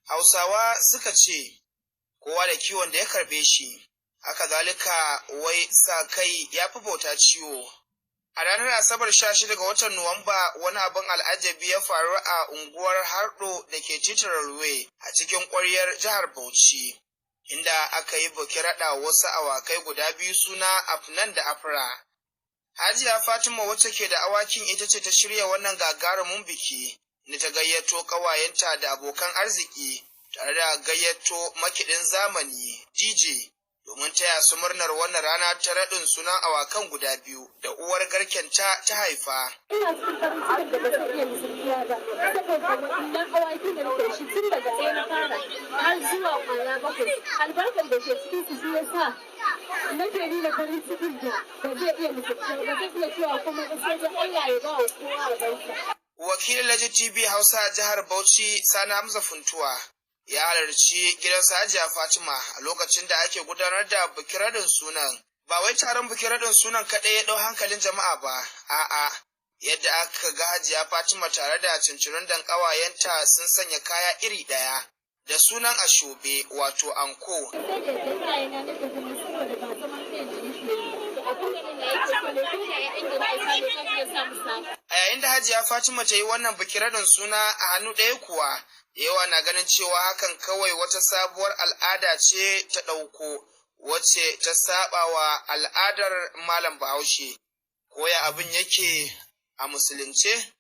Hausawa suka ce, kowa da kiwon da ya karɓe shi, haka zalika wai sa kai ya fi bauta ciwo. A ranar Asabar 16 ga watan Nuwamba wani abin al'ajabi ya faru a unguwar Harɗo da ke titin Railway a cikin ƙwaryar jihar Bauchi, inda aka yi buki raɗa wasu awakai guda biyu suna Afnan da Afra. Hajiya Fatima wacce ke da awakin ita ce ta shirya wannan gagarumin biki, da ta gayyato ƙawayenta da abokan arziki tare da gayyato makiɗin zamani DJ domin taya su murnar wannan rana ta raɗin sunan awakan guda biyu da uwar garken ta haifa. Ina cikin farin cikin da ba zai iya misaltuwa ba, saboda waɗannan awaki da nake shi tun daga ɗaya na fara har zuwa kwana 7. Albarkar da ke cikin su shi ya sa nake nuna farin cikin da ba zai iya misaltuwa ba, zai iya cewa kuma sai da Allah ya ba wa kowa albarka. Wakilin Laji TV Hausa jihar Bauchi Sani Hamza Funtuwa ya halarci gidan Hajiya Fatima a lokacin da ake gudanar da bikin raɗin sunan. Ba wai taron bikin raɗin sunan kaɗai ya ɗau hankalin jama'a ba, a'a, yadda aka ga Hajiya Fatima tare da cincirindon ƙawayenta sun sanya kaya iri ɗaya da sunan Ashobe wato anko. A yayin da Hajiya Fatima ta yi wannan bikin raɗin suna a hannu ɗaya kuwa, yawa na ganin cewa hakan kawai wata sabuwar al'ada ce ta ɗauko, wacce ta saba wa al'adar Malam Bahaushe. Koya abin yake a musulunce?